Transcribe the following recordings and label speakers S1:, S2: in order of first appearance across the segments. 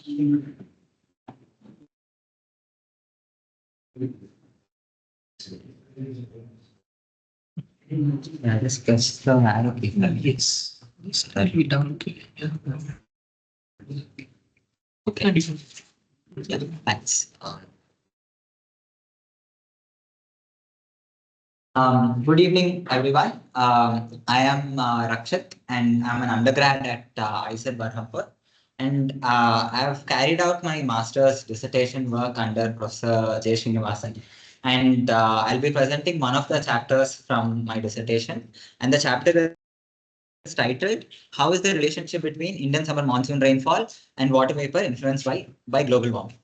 S1: Yeah, just press the arrow key. Yes. Slightly down. Yeah. Okay. Yeah, thanks. Good evening, everyone. I am Rakshith, and I'm an undergrad at IISER Berhampur. And I have carried out my master's dissertation work under Professor J. Srinivasan. And I'll be presenting one of the chapters from my dissertation. And the chapter is titled, How is the relationship between Indian summer monsoon rainfall and water vapor influenced by global warming?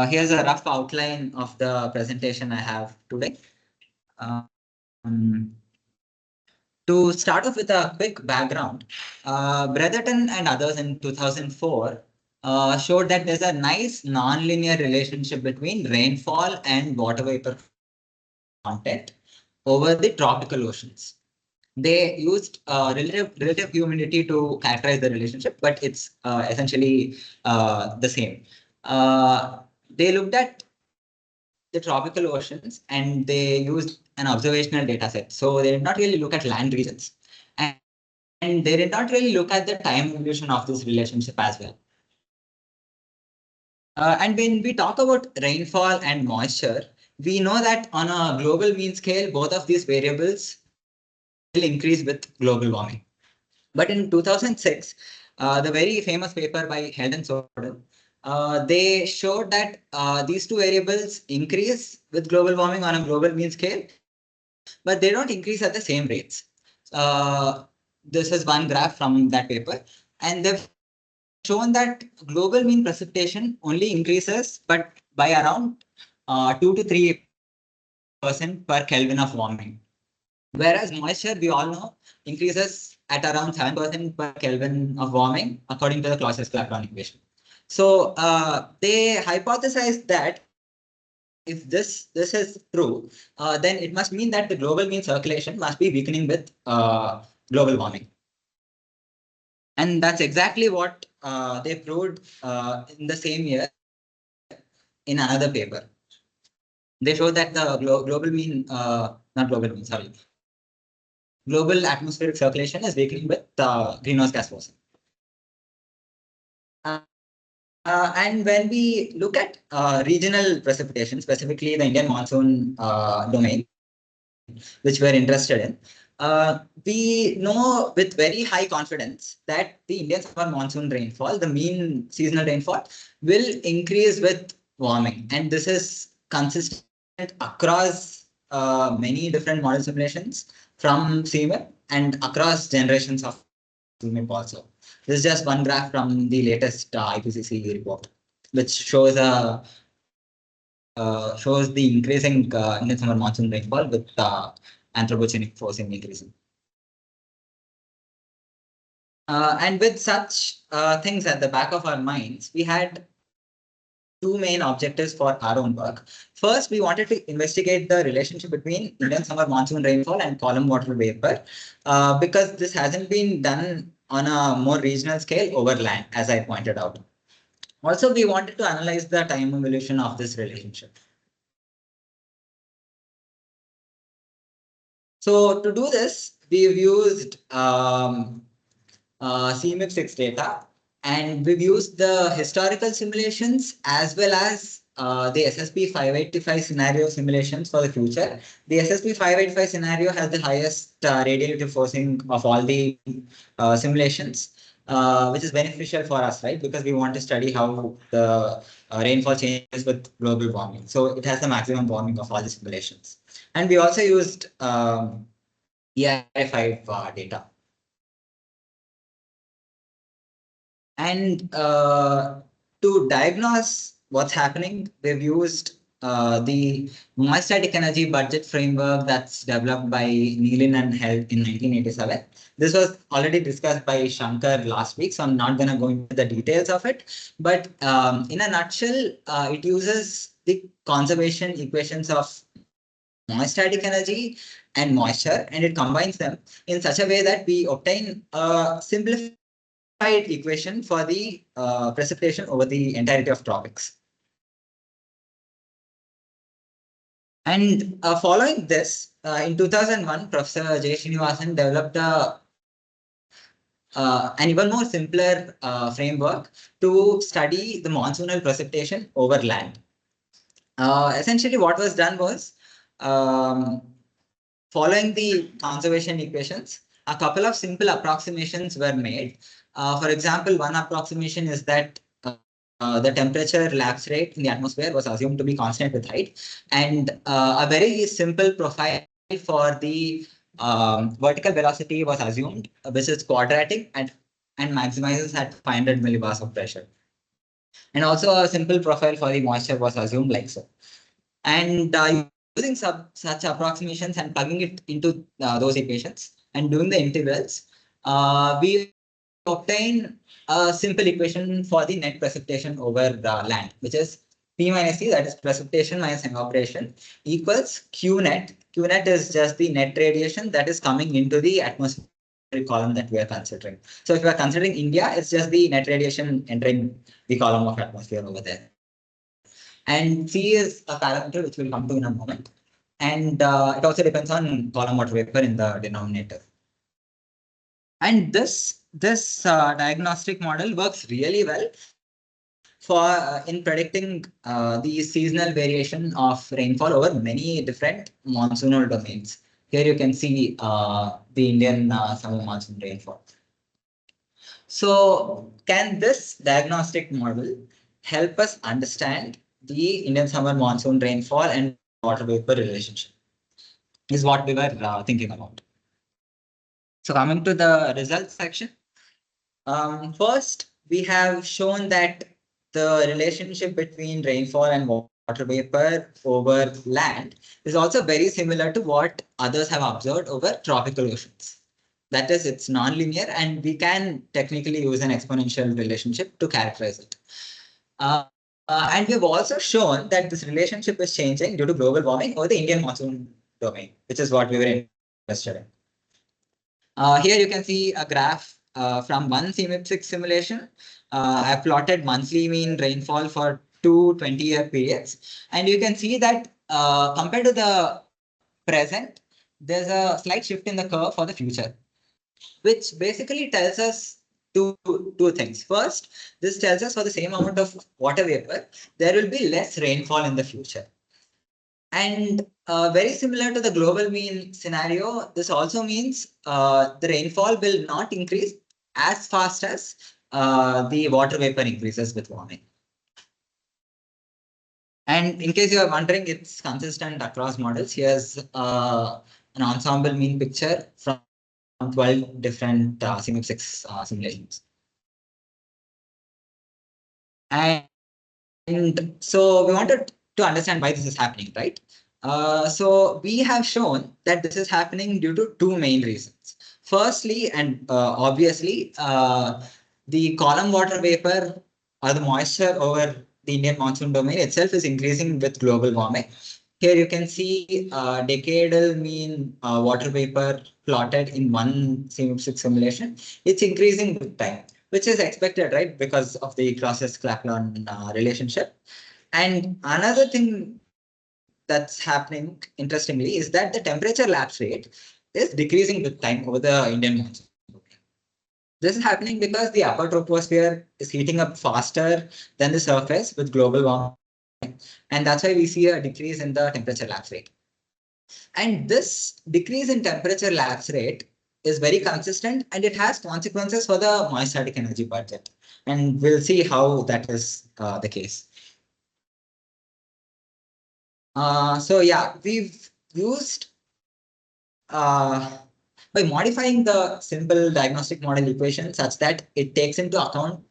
S1: Here's a rough outline of the presentation I have today. Um, To start off with a quick background, Bretherton and others in 2004 showed that there's a nice nonlinear relationship between rainfall and water vapor content over the tropical oceans. They used relative humidity to characterize the relationship, but it's essentially the same. They looked at the tropical oceans and they used an observational data set. So they did not really look at land regions. And they did not really look at the time evolution of this relationship as well. And when we talk about rainfall and moisture, we know that on a global mean scale, both of these variables will increase with global warming. But in 2006, the very famous paper by Head and Soden, they showed that these two variables increase with global warming on a global mean scale, but they don't increase at the same rates. This is one graph from that paper, and they've shown that global mean precipitation only increases, but by around 2 to 3% per Kelvin of warming. Whereas moisture, we all know, increases at around 7% per Kelvin of warming, according to the Clausius-Clapeyron equation. So they hypothesized that if this is true, then it must mean that the global mean circulation must be weakening with global warming. And that's exactly what they proved in the same year in another paper. They showed that the global mean, not global mean, sorry, global atmospheric circulation is weakening with greenhouse gas forcing. And when we look at regional precipitation, specifically the Indian monsoon domain, which we're interested in, we know with very high confidence that the Indian summer monsoon rainfall, the mean seasonal rainfall, will increase with warming. And this is consistent across many different model simulations from CMIP and across generations of CMIP also. This is just one graph from the latest IPCC report, which shows shows the increasing Indian summer monsoon rainfall with anthropogenic forcing increasing. And with such things at the back of our minds, we had two main objectives for our own work. First, we wanted to investigate the relationship between Indian summer monsoon rainfall and column water vapor, because this hasn't been done on a more regional scale over land, as I pointed out. Also, we wanted to analyze the time evolution of this relationship. So to do this, we've used CMIP6 data, and we've used the historical simulations as well as the SSP 585 scenario simulations for the future. The SSP 585 scenario has the highest radiative forcing of all the simulations, which is beneficial for us, right? Because we want to study how the rainfall changes with global warming. So it has the maximum warming of all the simulations. And we also used EI5 data. And to diagnose what's happening, we've used the moist-static energy budget framework that's developed by Nealon and Held in 1987. This was already discussed by Shankar last week, so I'm not going to go into the details of it. But in a nutshell, it uses the conservation equations of moist-static energy and moisture, and it combines them in such a way that we obtain a simplified equation for the precipitation over the entirety of tropics. And following this, in 2001, Professor J. Srinivasan developed an even more simpler framework to study the monsoonal precipitation over land. Essentially, what was done was, um, following the conservation equations, a couple of simple approximations were made. For example, one approximation is that the temperature lapse rate in the atmosphere was assumed to be constant with height, and a very simple profile for the vertical velocity was assumed, which is quadratic and maximizes at 500 millibars of pressure. And also a simple profile for the moisture was assumed like so. And using such approximations and plugging it into those equations and doing the integrals, we obtain a simple equation for the net precipitation over the land, which is P minus C, that is precipitation minus evaporation, equals Q net. Q net is just the net radiation that is coming into the atmospheric column that we are considering. So if we are considering India, it's just the net radiation entering the column of atmosphere over there. And C is a parameter which we'll come to in a moment. And it also depends on column water vapor in the denominator. And this diagnostic model works really well for in predicting the seasonal variation of rainfall over many different monsoonal domains. Here you can see the Indian summer monsoon rainfall. So can this diagnostic model help us understand the Indian summer monsoon rainfall and water vapor relationship? Is what we were thinking about. So coming to the results section. First, we have shown that the relationship between rainfall and water vapor over land is also very similar to what others have observed over tropical oceans. That is, it's nonlinear, and we can technically use an exponential relationship to characterize it. And we've also shown that this relationship is changing due to global warming over the Indian monsoon domain, which is what we were interested in. Here you can see a graph from one CMIP6 simulation. I've plotted monthly mean rainfall for two 20-year periods. And you can see that compared to the present, there's a slight shift in the curve for the future, which basically tells us two things. First, this tells us for the same amount of water vapor, there will be less rainfall in the future. And very similar to the global mean scenario, this also means the rainfall will not increase as fast as the water vapor increases with warming. And in case you are wondering, it's consistent across models. Here's an ensemble mean picture from 12 different CMIP6 simulations. And so we wanted to understand why this is happening, right? So we have shown that this is happening due to two main reasons. Firstly, and obviously, the column water vapor or the moisture over the Indian monsoon domain itself is increasing with global warming. Here you can see decadal mean water vapor plotted in one CMIP6 simulation. It's increasing with time, which is expected, right? Because of the Clausius-Clapeyron relationship. And another thing that's happening, interestingly, is that the temperature lapse rate is decreasing with time over the Indian monsoon. This is happening because the upper troposphere is heating up faster than the surface with global warming. And that's why we see a decrease in the temperature lapse rate. And this decrease in temperature lapse rate is very consistent, and it has consequences for the moist static energy budget. And we'll see how that is the case. So yeah, we've used by modifying the simple diagnostic model equation such that it takes into account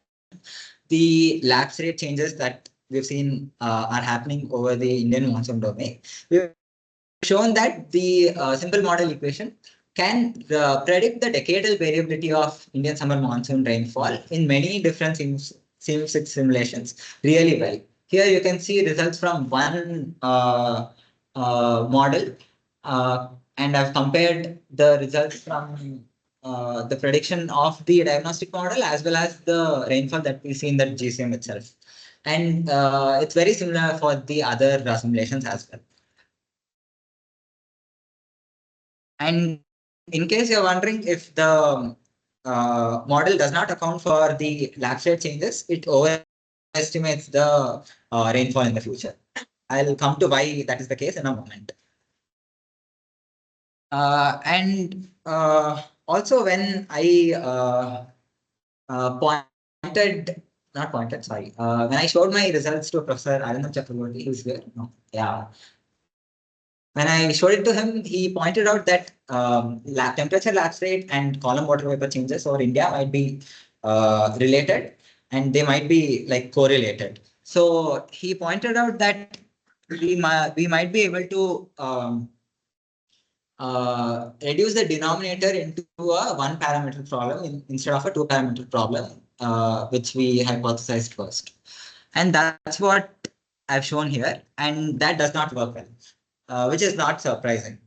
S1: the lapse rate changes that we've seen are happening over the Indian monsoon domain. We've shown that the simple model equation can predict the decadal variability of Indian summer monsoon rainfall in many different CMIP6 simulations really well. Here you can see results from one model, and I've compared the results from the prediction of the diagnostic model as well as the rainfall that we see in the GCM itself. And it's very similar for the other simulations as well. And in case you're wondering if the model does not account for the lapse rate changes, it overestimates the rainfall in the future. I'll come to why that is the case in a moment. And also when I pointed, not pointed, sorry, when I showed my results to Professor Arindam Chakraborty, who's here, no, yeah. When I showed it to him, he pointed out that temperature lapse rate and column water vapor changes over India might be related and they might be like correlated. So he pointed out that we might be able to reduce the denominator into a one parameter problem instead of a two parameter problem, which we hypothesized first. And that's what I've shown here. And that does not work well, which is not surprising.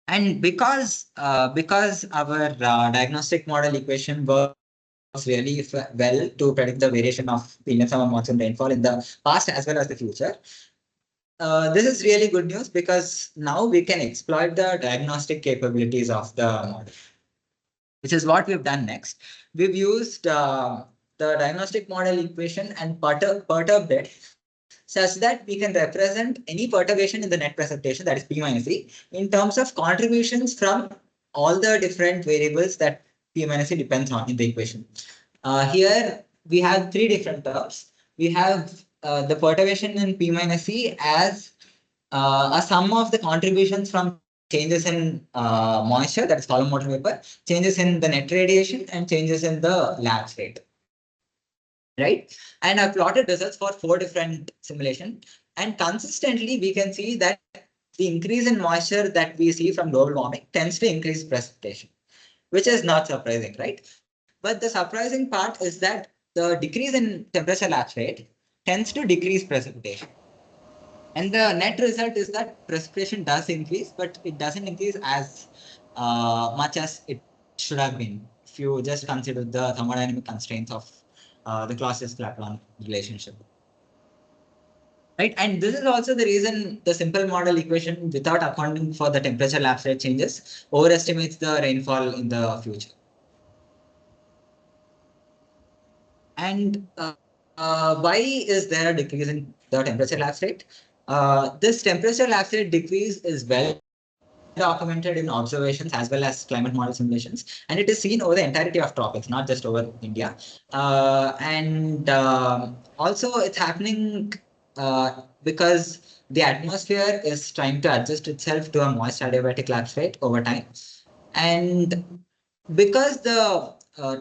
S1: And because our diagnostic model equation works really well to predict the variation of the Indian summer monsoon rainfall in the past as well as the future, this is really good news because now we can exploit the diagnostic capabilities of the model, which is what we've done next. We've used the diagnostic model equation and perturbed it such that we can represent any perturbation in the net precipitation, that is P minus E, in terms of contributions from all the different variables that P minus E depends on in the equation. Here we have three different terms. We have the perturbation in P minus E as a sum of the contributions from changes in moisture, that is column water vapor, changes in the net radiation, and changes in the lapse rate. Right? And I've plotted results for 4 different simulations. And consistently, we can see that the increase in moisture that we see from global warming tends to increase precipitation, which is not surprising, right? But the surprising part is that the decrease in temperature lapse rate tends to decrease precipitation. And the net result is that precipitation does increase, but it doesn't increase as much as it should have been if you just consider the thermodynamic constraints of the Clausius-Clapeyron relationship. Right, and this is also the reason the simple model equation, without accounting for the temperature lapse rate changes, overestimates the rainfall in the future. And why is there a decrease in the temperature lapse rate? This temperature lapse rate decrease is well documented in observations as well as climate model simulations, and it is seen over the entirety of tropics, not just over India. Also, it's happening because the atmosphere is trying to adjust itself to a moist adiabatic lapse rate over time, and because the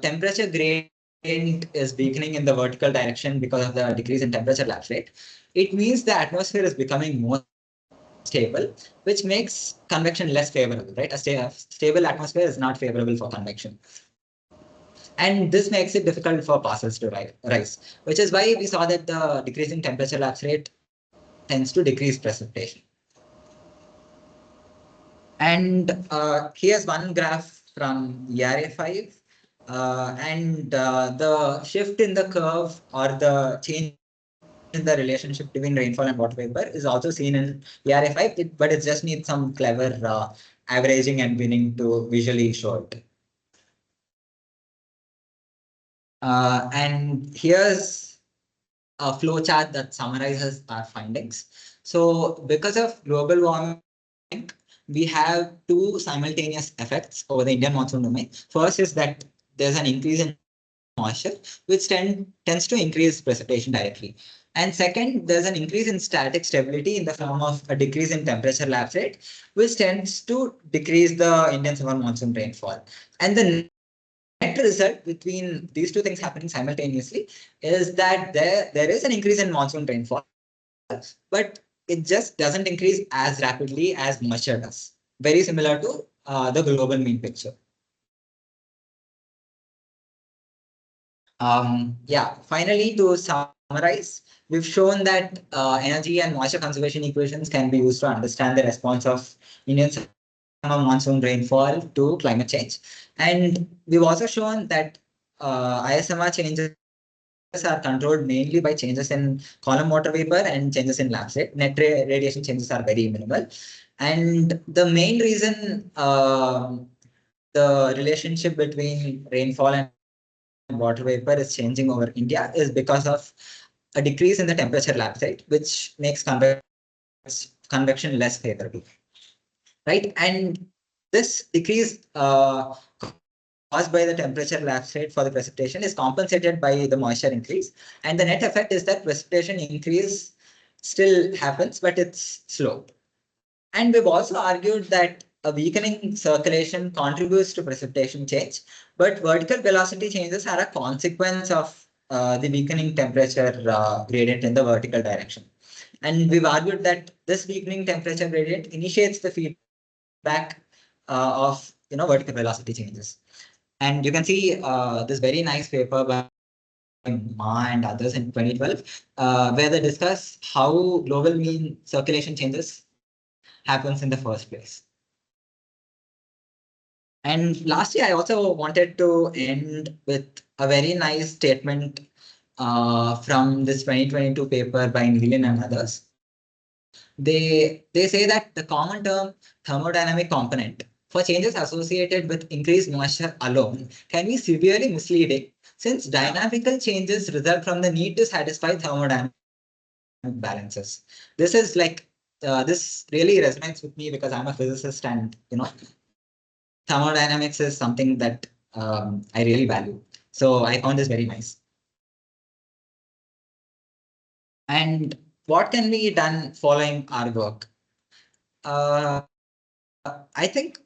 S1: temperature gradient is weakening in the vertical direction because of the decrease in temperature lapse rate, it means the atmosphere is becoming more stable, which makes convection less favorable, right? A stable atmosphere is not favorable for convection. And this makes it difficult for parcels to rise, which is why we saw that the decreasing temperature lapse rate tends to decrease precipitation. And here's one graph from ERA 5. The shift in the curve or the change in the relationship between rainfall and water vapor is also seen in ERA 5, but it just needs some clever averaging and binning to visually show it. And here's a flow chart that summarizes our findings. So because of global warming, we have two simultaneous effects over the Indian monsoon domain. First is that there's an increase in moisture, which tends to increase precipitation directly. And second, there's an increase in static stability in the form of a decrease in temperature lapse rate, which tends to decrease the Indian summer monsoon rainfall. And the net result between these two things happening simultaneously is that there is an increase in monsoon rainfall, but it just doesn't increase as rapidly as moisture does. Very similar to the global mean picture. Finally, to summarize, we've shown that energy and moisture conservation equations can be used to understand the response of Indian monsoon rainfall to climate change. And we've also shown that ISMR changes are controlled mainly by changes in column water vapor and changes in lab state. Net radiation changes are very minimal. And the main reason the relationship between rainfall and water vapor is changing over India is because of a decrease in the temperature lab state, which makes convection less favorable, right? And this decrease caused by the temperature lapse rate for the precipitation is compensated by the moisture increase. And the net effect is that precipitation increase still happens, but it's slow. And we've also argued that a weakening circulation contributes to precipitation change, but vertical velocity changes are a consequence of the weakening temperature gradient in the vertical direction. And we've argued that this weakening temperature gradient initiates the feedback of vertical velocity changes. And you can see this very nice paper by Ma and others in 2012, where they discuss how global mean circulation changes happens in the first place. And lastly, I also wanted to end with a very nice statement from this 2022 paper by Nealon and others. They say that the common term thermodynamic component for changes associated with increased moisture alone can be severely misleading, since dynamical changes result from the need to satisfy thermodynamic balances. This is like this really resonates with me because I'm a physicist, and thermodynamics is something that I really value. So I found this very nice. And what can be done following our work? I think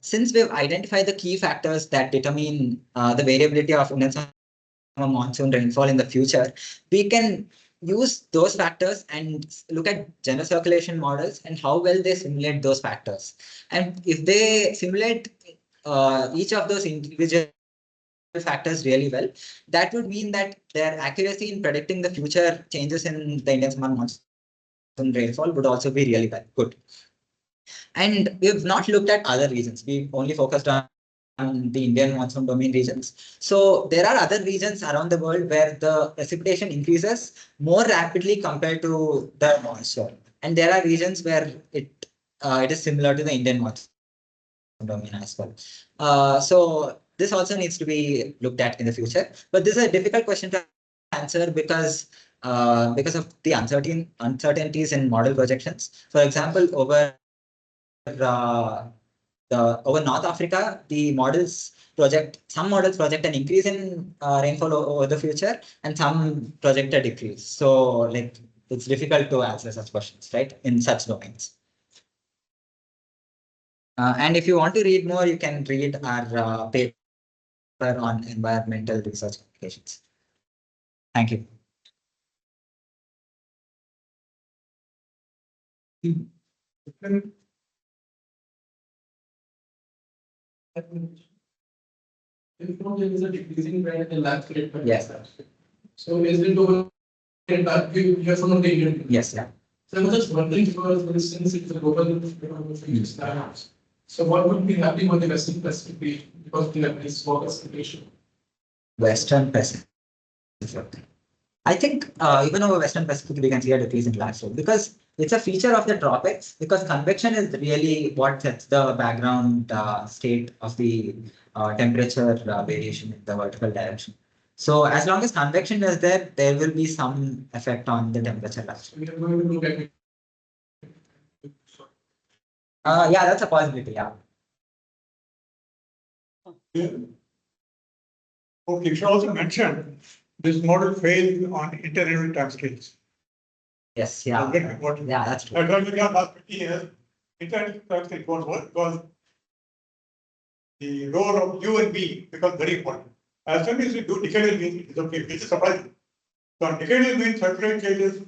S1: since we've identified the key factors that determine the variability of Indian summer monsoon rainfall in the future, we can use those factors and look at general circulation models and how well they simulate those factors. And if they simulate each of those individual factors really well, that would mean that their accuracy in predicting the future changes in the Indian summer monsoon rainfall would also be really good. And we've not looked at other regions. We've only focused on the Indian monsoon domain regions. So there are other regions around the world where the precipitation increases more rapidly compared to the moisture. And there are regions where it is similar to the Indian monsoon domain as well. So this also needs to be looked at in the future. But this is a difficult question to answer because of the uncertainties in model projections. For example, over North Africa, the some models project an increase in rainfall over the future, and some project a decrease. So, like, it's difficult to answer such questions, right, in such domains. And if you want to read more, you can read our paper on environmental research applications. Thank you.
S2: There is a decreasing trend in lab rate.
S1: Yes.
S2: So is it over? You have some of the Indian.
S1: Yes. Yeah.
S2: So I was just wondering, for instance, it's a global so what would be happening on the Western Pacific region because we have this water situation?
S1: Western Pacific. I think even over Western Pacific, we can see a decrease in landfall because it's a feature of the tropics, because convection is really what sets the background state of the temperature variation in the vertical direction. So as long as convection is there, there will be some effect on the temperature.
S2: We are going to look at it.
S1: Yeah, that's a possibility. Yeah.
S3: Okay, you should also mention this model failed on interrelated time scales.
S1: Yes. Yeah. Yeah, that's true.
S3: Last 50 years, interrelated time scale won't work because the role of U and V becomes very important. As soon as you do decadal mean, it's okay, which is surprising. So on decadal mean, circulate changes,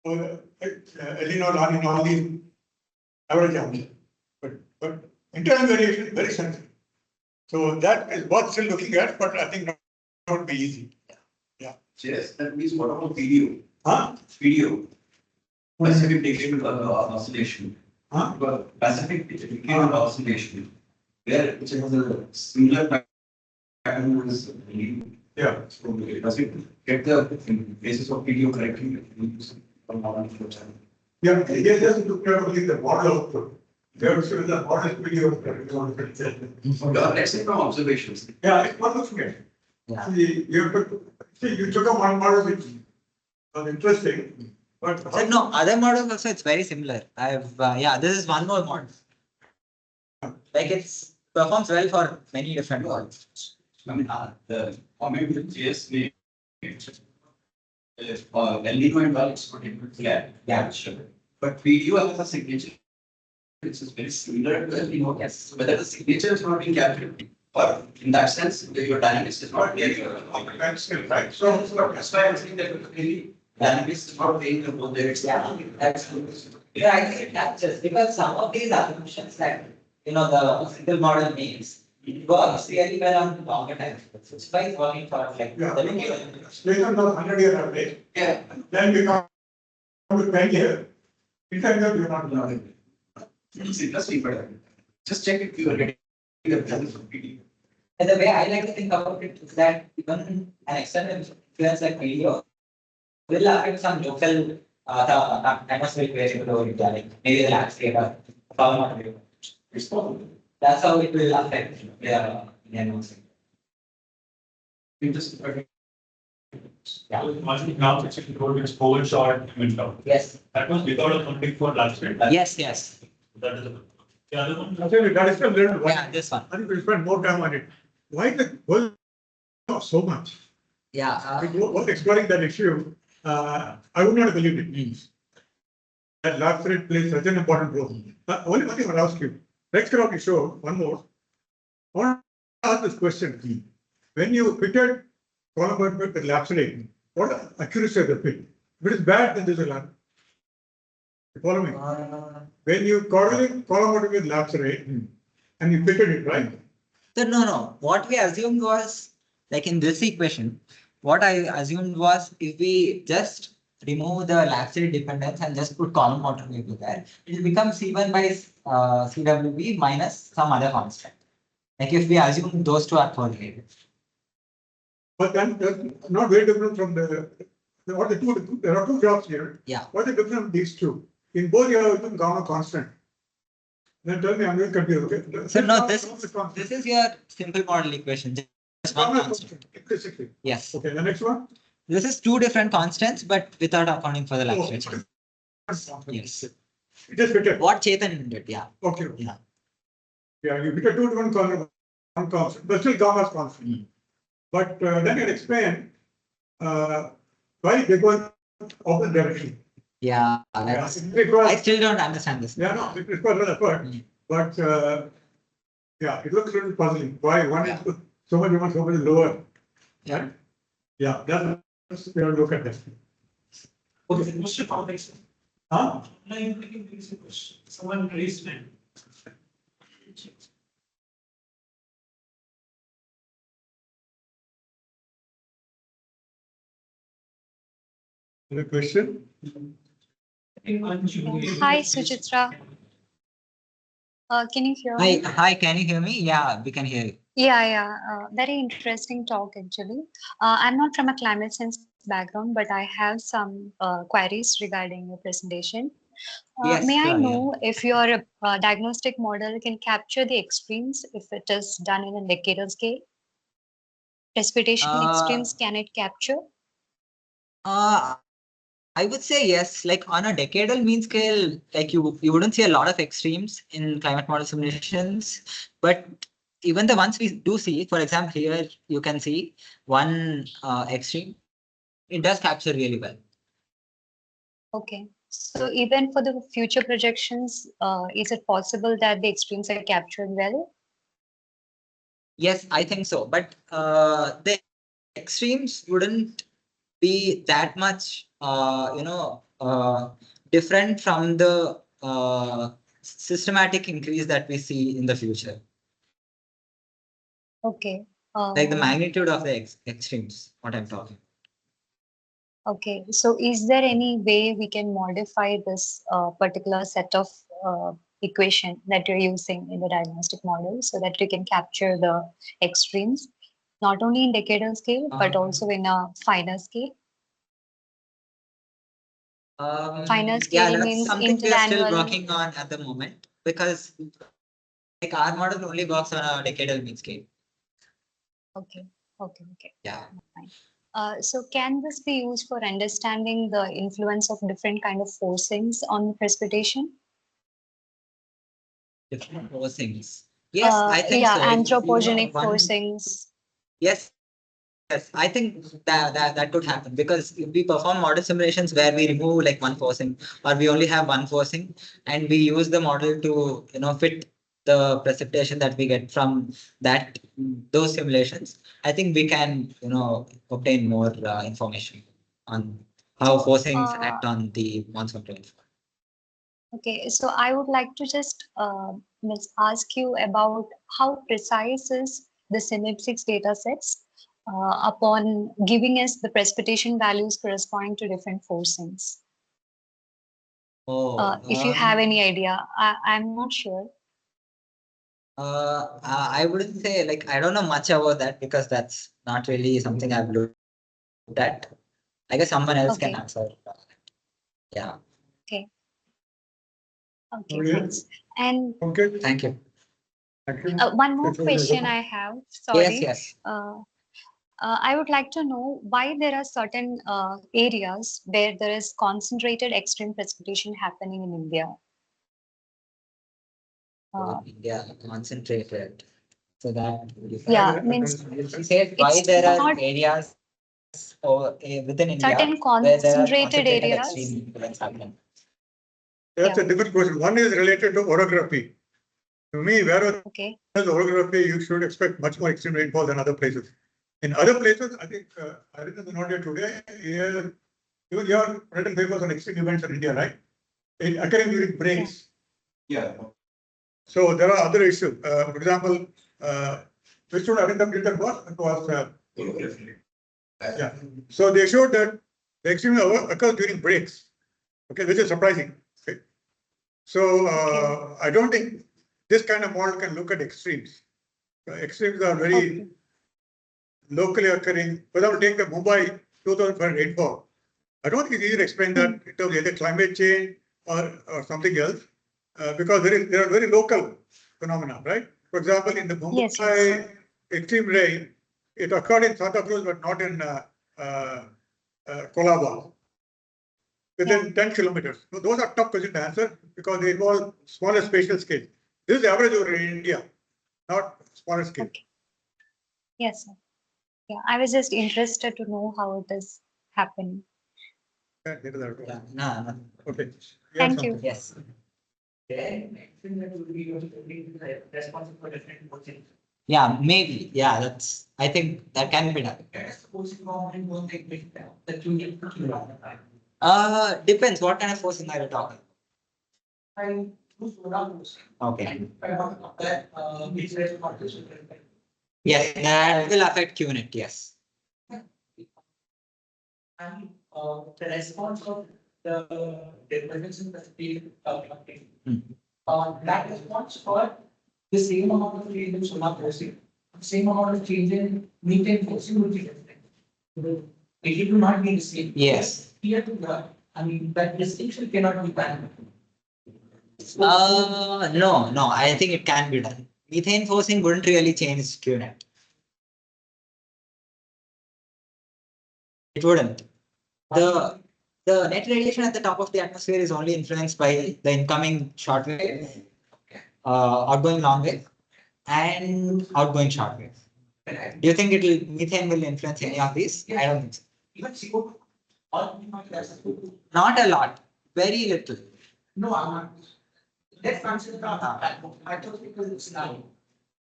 S3: El Nino, La Nino, all these average out. But internal variation is very sensitive. So that is worth still looking at, but I think not be easy. Yeah.
S4: Yes, that means what about video?
S3: Huh?
S4: Video. Specific decadal oscillation. Pacific decadal oscillation, where which has a similar pattern as
S3: Yeah.
S4: so does it get the basis of video correctly?
S3: Yeah, they just look at only the model output. They have to show the model video.
S4: Let's say from observations.
S3: Yeah, it's one looking at.
S1: Yeah.
S3: See, you took up one model which was interesting, but.
S1: So no, other models also it's very similar. Yeah, this is one more model. Like it's performs well for many different models.
S4: I mean, or maybe the JS El Nino and all it's particular. Yeah, sure. But video has a signature which is very similar to El Nino. Yes. Whether the signature is not being captured, or in that sense, your dynamics is not there.
S3: Right,
S4: So that's why I'm saying that really dynamics is not playing the role there.
S1: Yeah, absolutely. Yeah, I think it captures because some of these assumptions that the single model makes, it works really well on longer time. So it's why it's working for like
S3: Yeah.
S1: the beginning.
S3: later than 100-year average,
S4: Yeah.
S3: then we come to 10-year. In 10 years, you're not learning.
S4: It's interesting, but just check if you are getting the results of PD.
S1: And the way I like to think about it is that even an external influence like video will affect some local atmospheric variable over India, like maybe the landscape or power not. It's possible. That's how it will affect Indian atmosphere.
S4: Interesting.
S1: Yeah.
S5: Now it's in road which overshot went down.
S1: Yes.
S5: That was without accounting for last year.
S1: Yes. Yes.
S5: That is the other one.
S3: Actually, that is still little.
S1: Yeah. This one.
S3: I think we'll spend more time on it. Why the world so much?
S1: Yeah.
S3: We was exploring that issue. I would not have believed it. That lab thread plays such an important role. Only one thing I'll ask you. Next crowd show, one more. I want to ask this question. When you fitted column output with lab thread, what accuracy of the fit? If it is bad, then there's a lab. You follow me? When you correlate column output with lab thread and you fitted it, right?
S1: So no. What we assumed was like in this equation, what I assumed was if we just remove the laxity dependence and just put column water variable there, it will become C1 by CWB minus some other constant. Like if we assume those two are correlated.
S3: But then that's not very different from the there are two jobs here.
S1: Yeah.
S3: What is the difference from these two? In both you have written gamma constant. Then tell me, I'm very confused. Okay?
S1: So no, this
S3: constant.
S1: is your simple model equation. Just one
S3: Gamma
S1: constant.
S3: implicitly.
S1: Yes.
S3: Okay, the next one.
S1: This is two different constants, but without accounting for the
S3: Oh,
S1: laxity. Yes.
S3: it just fitted.
S1: What Chetan did, yeah.
S3: Okay.
S1: Yeah.
S3: Yeah, you fitted two different one constant, but still gamma is constant. But then you explain why they go in opposite direction.
S1: Yeah.
S3: Yeah,
S1: That's,
S3: it requires-
S1: I still don't understand this.
S3: Yeah, no, it requires a lot of effort. But yeah, it looks a little puzzling. Why one is so much more, so much lower?
S1: Yeah.
S3: Yeah, that's we have to look at that.
S5: Okay, Mr. Foundation.
S3: Huh?
S5: Online making this question. Someone raised hand.
S3: The question?
S6: Hi, Suchitra. Can you hear me?
S1: Hi, can you hear me? Yeah, we can hear you.
S6: Yeah. Very interesting talk, actually. I'm not from a climate science background, but I have some queries regarding your presentation.
S1: Yes,
S6: May I
S1: sure,
S6: know if your diagnostic model can capture the extremes if it is done in a decadal scale? Precipitation extremes, can it capture?
S1: I would say yes. Like on a decadal mean scale, like you wouldn't see a lot of extremes in climate model simulations, but even the ones we do see, for example, here you can see one extreme. It does capture really well.
S6: Okay. So even for the future projections, is it possible that the extremes are captured well?
S1: Yes, I think so. But the extremes wouldn't be that much, different from the systematic increase that we see in the future.
S6: Okay.
S1: Like the magnitude of the extremes, what I'm talking.
S6: Okay. So is there any way we can modify this particular set of equation that you're using in the diagnostic model so that you can capture the extremes, not only in decadal scale, but also in a finer scale. Finer
S1: Yeah,
S6: scale
S1: that's
S6: means
S1: something we are still
S6: interannual.
S1: working on at the moment because like our model only works on a decadal mean scale.
S6: Okay.
S1: Yeah.
S6: Fine. So can this be used for understanding the influence of different kind of forcings on precipitation?
S1: Different forcings. Yes, I think
S6: Yeah,
S1: so.
S6: anthropogenic
S1: One,
S6: forcings.
S1: yes, yes, I think that could happen because if we perform model simulations where we remove like one forcing or we only have one forcing and we use the model to fit the precipitation that we get from those simulations, I think we can obtain more information on how forcings
S6: Uh,
S1: act on the monsoon rainfall.
S6: okay, so I would like to just ask you about how precise is the synaptics data sets upon giving us the precipitation values corresponding to different forcings.
S1: Oh,
S6: If you have any idea, I'm not sure.
S1: I wouldn't say like I don't know much about that because that's not really something I've looked at. I guess someone else can
S6: Okay,
S1: answer. Yeah.
S6: okay, okay,
S3: Okay.
S6: thanks. And
S3: Okay.
S1: Thank you.
S3: Thank you.
S6: one more question I have,
S1: Yes,
S6: sorry.
S1: yes.
S6: I would like to know why there are certain areas where there is concentrated extreme precipitation happening in India.
S1: India concentrated. So that
S6: Yeah, means
S1: she says why
S6: it's
S1: there are
S6: not
S1: areas within India
S6: certain
S1: where there are
S6: concentrated
S1: concentrated
S6: areas.
S1: extreme events happening.
S3: That's
S6: Yeah,
S3: a different question. One is related to orography. To me, wherever
S6: okay.
S3: there's orography, you should expect much more extreme rainfall than other places. In other places, I think, I read the note here today, here, even your written papers on extreme events in India, right? Occurring during breaks.
S4: Yeah.
S3: So there are other issues. For example, which should I did that was? It was, yeah. So they showed that the extreme occurs during breaks, okay, which is surprising. Okay. So I don't think this kind of model can look at extremes. Extremes are very
S6: Okay.
S3: locally occurring. For example, take the Mumbai 2005 rainfall. I don't think it's easy to explain that in terms of either climate change or something else, because there are very local phenomena, right? For example, in the
S6: Yes,
S3: Mumbai extreme rain, it occurred in Santa Cruz, but not in Colaba, within 10 kilometers. So those are tough questions to answer because they involve smaller spatial scale. This is the average over India, not smaller scale.
S6: Okay. Yes, sir. Yeah, I was just interested to know how it is happening.
S3: Yeah,
S1: Yeah. No.
S3: okay.
S6: Thank you.
S1: Yes. Yeah, maybe. Yeah, I think that can be done. Depends what kind of forcing are you talking? Okay. Yes, that will affect QNet, yes.
S5: And the response of the difference in the speed that response for the same amount of change in solar forcing, same amount of change in methane forcing would be different. It will not be the same.
S1: Yes.
S5: Here to the, I mean, that distinction cannot be done.
S1: No, I think it can be done. Methane forcing wouldn't really change QNet. It wouldn't. The net radiation at the top of the atmosphere is only influenced by the incoming short wave, outgoing long wave, and outgoing short wave. Do you think methane will influence any of these? I don't think so.
S5: Even CO2, all
S1: Not a lot, very little.
S5: no, I'm not. Let's consider the hypothetical scenario.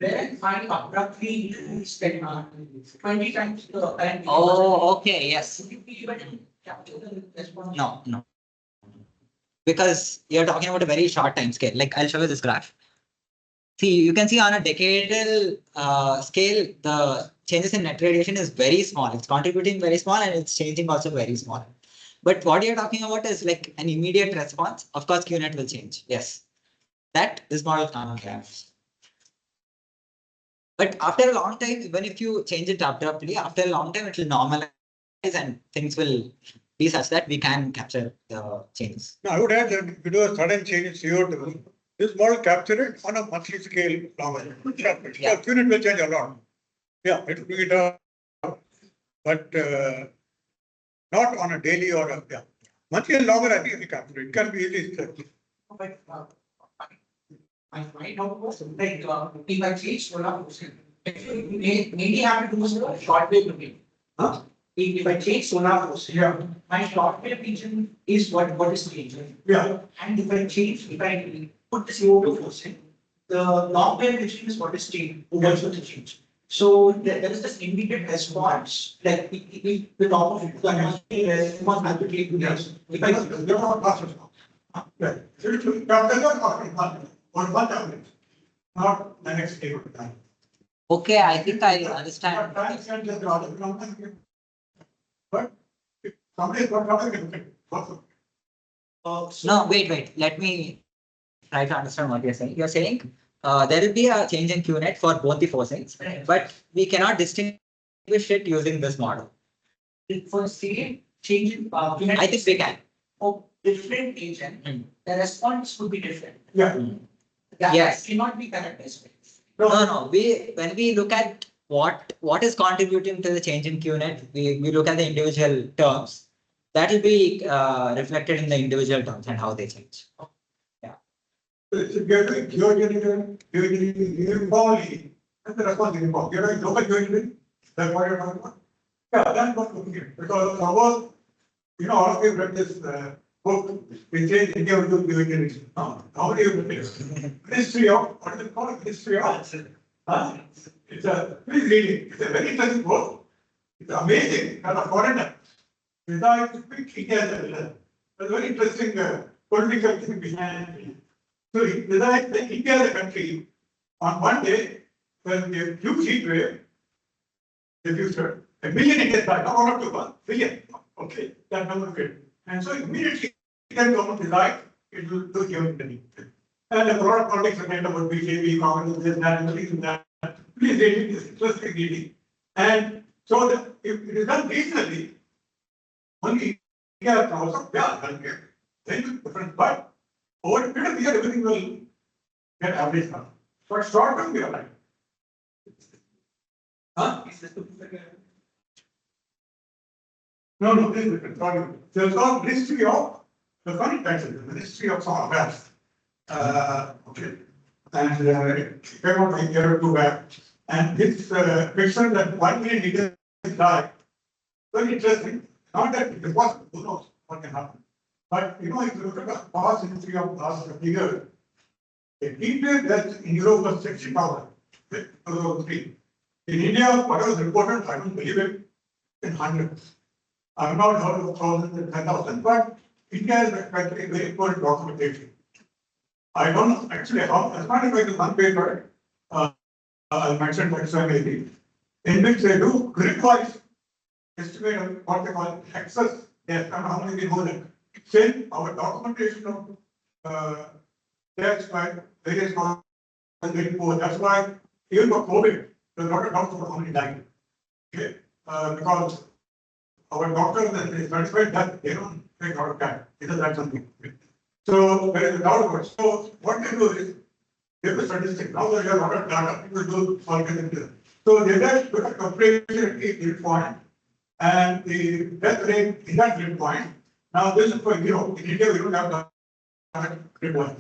S5: Where I find abruptly 20 times the current.
S1: Oh, okay, yes.
S5: Would you be able to capture the response?
S1: No. Because you're talking about a very short time scale. Like I'll show you this graph. See, you can see on a decadal scale, the changes in net radiation is very small. It's contributing very small and it's changing also very small. But what you're talking about is like an immediate response. Of course, QNet will change. Yes. that this model can't have. But after a long time, even if you change it abruptly, after a long time, it will normalize and things will be such that we can capture the changes.
S3: No, I would add that if you do a sudden change in CO2, this model capture it on a monthly scale longer.
S1: Yeah.
S3: The unit will change a lot. Yeah, it will bring it up, but not on a daily or a, yeah. Monthly and longer, I think we capture it. It can be easily.
S5: But, I find out was like, if I change solar portion, maybe have to do some short wave looking. Huh? If I change solar portion,
S3: Yeah.
S5: my short wave region is what is changing.
S3: Yeah.
S5: And if I put the CO2 portion, the long wave region is what is changing, also to change. So there is this immediate response, like if the top of the response has to take place. If I
S3: They're not fast response. Right. So it will capture them on one time, not the next day of time.
S1: Okay, I think I understand.
S3: But if somebody is not coming,
S1: No, wait. Let me try to understand what you're saying. You're saying there will be a change in QNet for both the forcings, but we cannot distinguish it using this model.
S5: For same change in
S1: I think we can.
S5: of different agent, the response would be different.
S3: yeah.
S5: That
S1: Yes.
S5: cannot be characterized.
S1: No. When we look at what is contributing to the change in QNet, we look at the individual terms. That will be reflected in the individual terms and how they change.
S3: It's geoengineering uniformly, and the response is uniform. You're doing local geoengineering, that's what you're talking about. Yeah, that's what we're looking at, because our, all of you read this book, we say India will do geoengineering. How do you read this? History of, what is it called? History of. It's a, please read it. It's a very interesting book. It's amazing that a foreigner, without speak India as a villain. It's a very interesting political thing behind it. So he decided that India as a country, on one day, when the huge heat wave diffused, 1 million Indians died, not 1 or 2, 1 billion. Okay, that number fit. And so immediately, Indian government decided it will do geoengineering. And a lot of politics are kind of about BJP, Congress, this, that, and that. Please read it, it's interesting reading. And so if it is done regionally, only India can also, very different, but over a period of year, everything will get average now. But short term, we are like. Huh? No, this is different. Sorry. There's no Ministry of the funny title, the Ministry of some affairs. Okay. And it came out a year or two back. And this picture that 1 million Indians died, very interesting. Not that it is possible, who knows what can happen. But if you look at the past history of last 50 years, the heat wave death in Europe was 60,000. In India, what was reported, I don't believe it, in hundreds. I have not heard of thousands and 10,000, but India is a very poor documentation. I don't know actually how, as far as the one paper, I mentioned next time maybe, in which they do grid-wise estimate of what they call excess death and how many people know that. Since our documentation of deaths by various causes is very poor. That's why even for COVID, there's not a doctor for how many died. Okay, because our doctors and certified that they don't take out of time. Isn't that something? So there is a doubt about it. So what they do is give the statistics. Now that you have a lot of data, people do calculate. So they just put a comparison at each grid point and the death rate in that grid point. Now this is for Europe. In India, we don't have that grid point.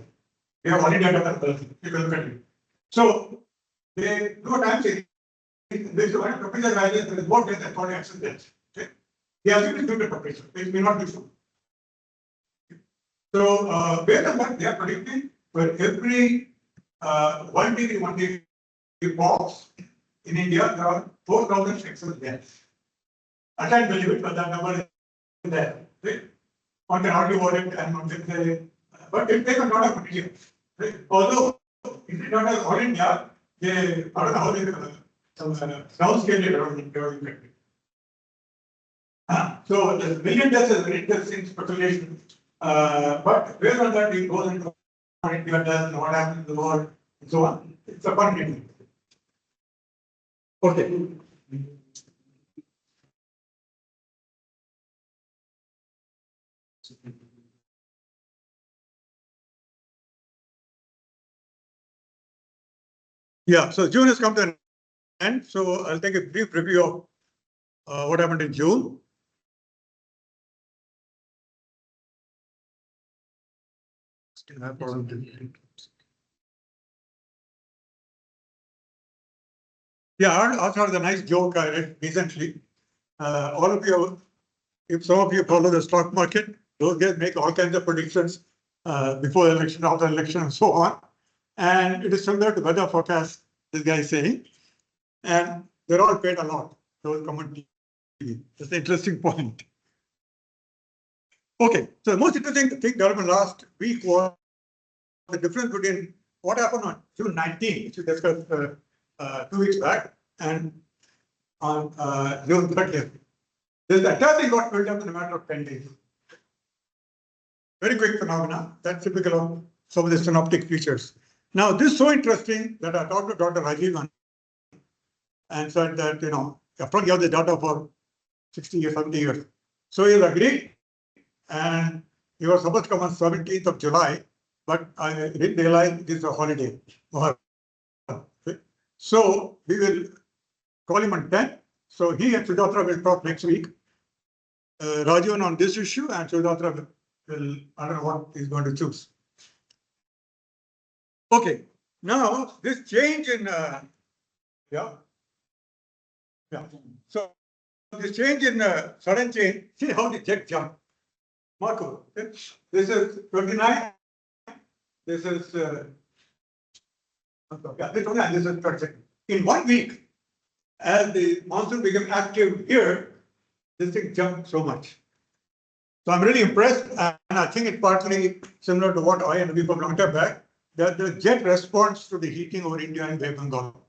S3: We have only data that so they do a time series. This is one temperature values, there is more death than cardiac accidents. Okay. They assume it's due to temperature. It may not be so. So based on that, they are predicting for every 1 degree box in India, there are 4,000 excess deaths. I can't believe it, but that number is there. Right? One can argue about it and one can say, but it takes a lot of material. Right? Although it is not as all India, they, I don't know how they downscale it around India. So the million deaths is very interesting speculation. But based on that, it goes into India does, and what happens in the world, and so on. It's a fun game. Okay. Yeah, so June has come to an end, so I'll take a brief review of what happened in June. Still have problem with- Yeah, I also had a nice joke I read recently. All of you, if some of you follow the stock market, those guys make all kinds of predictions before the election, after the election, and so on. And it is similar to weather forecast, this guy is saying. And they're all paid a lot. Those come on TV. That's the interesting point. Okay, so the most interesting thing development last week was the difference between what happened on June 19, which we discussed 2 weeks back, and on June 30th. The entire thing got built up in a matter of 10 days. Very quick phenomena. That's typical of some of the synoptic features. Now, this is so interesting that I talked to Dr. Rajiv and said that, after all, you have the data for 60 years, 70 years. So he agreed, and he was supposed to come on 17th of July, but I didn't realize it is a holiday. Okay. So we will call him on 10th. So he and Sudhatra will talk next week. Rajan on this issue, and Sudhatra will, I don't know what he's going to choose. Okay, now this change in, so this change in sudden change, see how the jet jump. Marco, this is 29, this is, this is 30. In 1 week, as the monsoon became active here, this thing jumped so much. So I'm really impressed, and I think it's partly similar to what I and people long time back, that the jet response to the heating over India and Bay Bengal,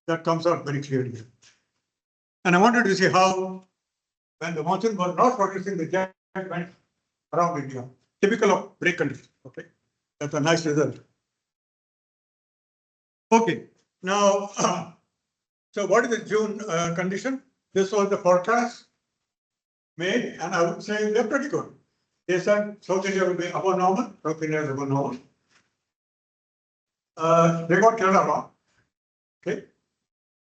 S3: that comes out very clearly. And I wanted to see how, when the monsoon was not producing, the jet went around India, typical of break conditions. Okay, that's a nice result. Okay, now, so what is the June condition? This was the forecast made, and I would say they're pretty good. They said South India will be above normal, South India is above normal. They got Kerala wrong. Okay,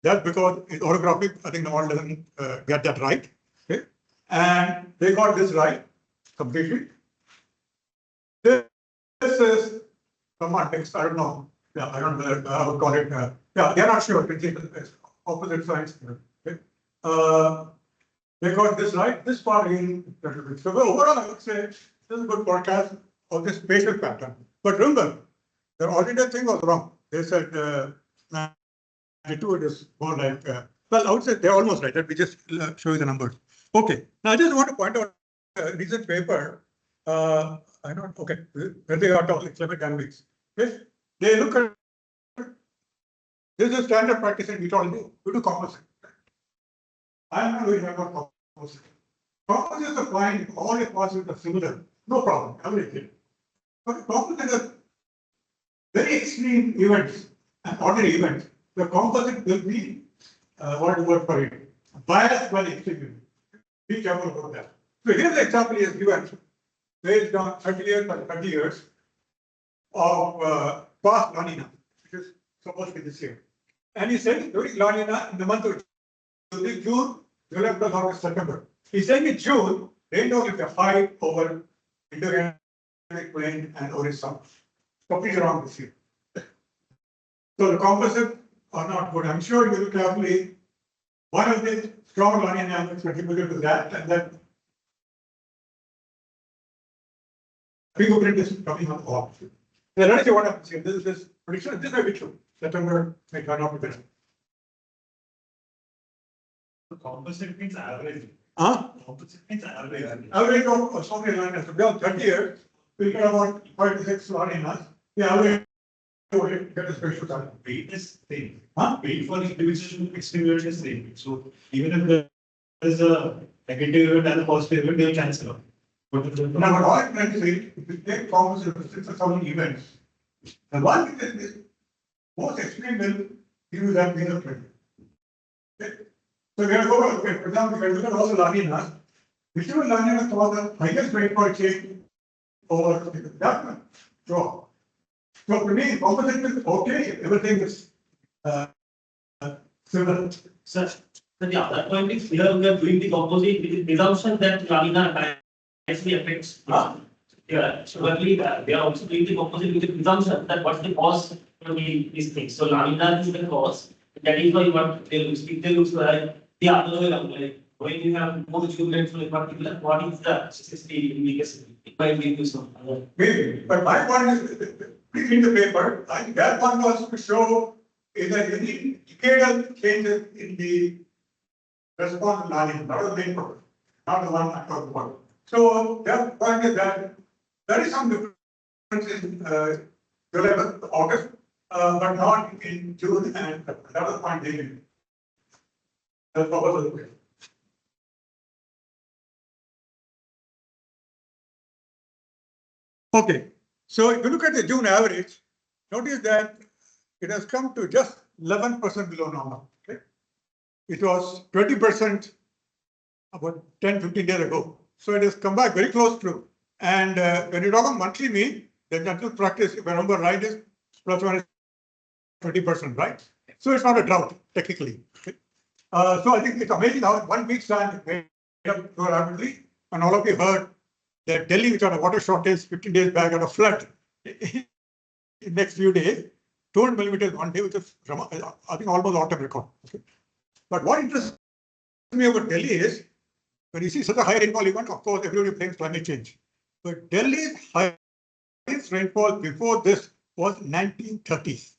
S3: that's because it's orographic. I think the model doesn't get that right. Okay, and they got this right completely. This is semantics. I don't know. Yeah, I don't know whether I would call it. Yeah, they're not sure. It's opposite signs. Okay. They got this right, this part in. So overall, I would say this is a good forecast of this spatial pattern. But remember, the ordinary thing was wrong. They said 92, it is more like, well, I would say they're almost right. Let me just show you the numbers. Okay, now I just want to point out a recent paper. I don't, okay, when they are talking climate dynamics. Yes, they look at, this is standard practice in meteorology, we do composite. I'm not going to have a composite. Composite is fine if all deposits are similar, no problem, everything. But composite is very extreme events and ordinary events. The composite will be, what is the word for it? Biased by the extreme event. Be careful about that. So here's the example he has given, based on 30 years or 30 years of past La Nina, which is supposed to be this year. And he said during La Nina in the month of June, July, August, September. He's saying in June, rainfall will be high over Indo-Gangetic Plain and Orissa. Completely wrong this year. So the composite are not good. I'm sure you look carefully. One of the strong La Nina is contributed to that, and then fingerprint is coming on off. Now, let us see what happens here. This is this prediction. This may be true. September may turn out to be better.
S2: Composite means average.
S3: Composite means average. Average of so many lines. So beyond 30 years, we get about 5 to 6 lines. The average get a special time.
S2: Weight is same.
S3: Weight
S2: for individual extreme is same. So even if there is a negative event and a positive event, they will cancel out.
S3: Now, what all I'm trying to say, if you take composite of 6 or 7 events, The one is this most extreme will use that being a trend. Okay. So we are going, okay, for example, we are looking at all the La Niñas. Which will La Niña cause the highest rainfall change over that one. So to me, composite is okay, everything is similar.
S7: Sir, yeah, that point is here we are doing the composite with the presumption that La Nina actually affects. Yeah, so we are also doing the composite with the presumption that what's the cause of these things. So La Nina is the cause. That is why what they look, if they look like the other way around, like when you have more students in particular, what is the necessity indication? It might be to some other.
S3: Maybe, but my point is, in the paper, I think that one was to show is that any decadal changes in the response to learning, not the main problem, not the one I talked about. So that point is that there is some difference in July, August, but not in June, and that was the point they made. That's what was the question. Okay, so if you look at the June average, notice that it has come to just 11% below normal. Okay, it was 20% about 10-15 days ago. So it has come back very close to. And when you talk about monthly mean, the natural practice, if I remember right, is plus or minus 20%, right? So it's not a drought technically. Okay? So I think it's amazing how in 1 week's time it made up so rapidly. And all of you heard that Delhi, which had a water shortage 15 days back, had a flood in the next few days, 200 millimeters one day, which is, I think, almost all-time record. Okay? But what interests me about Delhi is, when you see such a high rainfall event, of course, everybody blames climate change. But Delhi's highest rainfall before this was 1930s,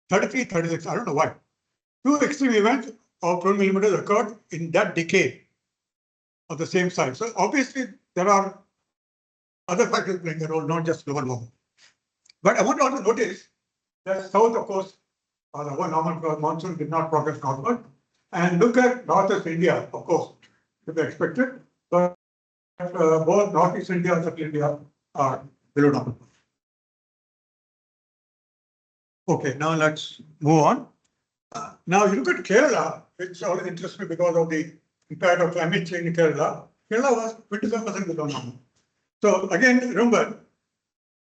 S3: 33, 36, I don't know why. Two extreme events of 12 millimeters occurred in that decade of the same size. So obviously, there are other factors playing a role, not just global warming. But I want to also notice that south, of course, the whole normal monsoon did not progress northward. And look at northeast India, of course, to be expected. But both northeast India and central India are below normal. Okay, now let's move on. Now you look at Kerala, which always interests me because of the impact of climate change in Kerala. Kerala was 25% below normal. So again, remember,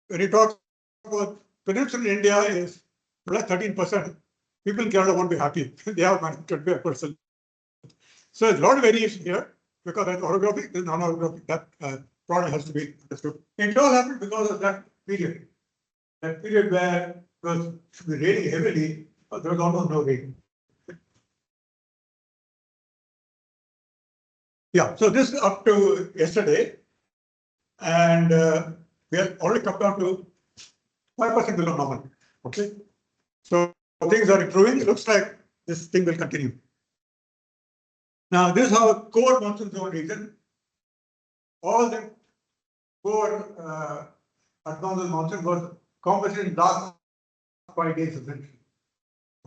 S3: when you talk about peninsular India is plus 13%, people in Kerala won't be happy. They have 25%. So there's a lot of variation here because that's orographic, there's non-orographic. That product has to be understood. It all happened because of that period. That period where it was should be raining heavily, but there was almost no rain. Yeah, so this is up to yesterday. And we have already come down to 5% below normal. Okay. So things are improving. It looks like this thing will continue. Now, this is our core monsoon zone region. All the core abnormal monsoon was compensated in the last 5 days essentially.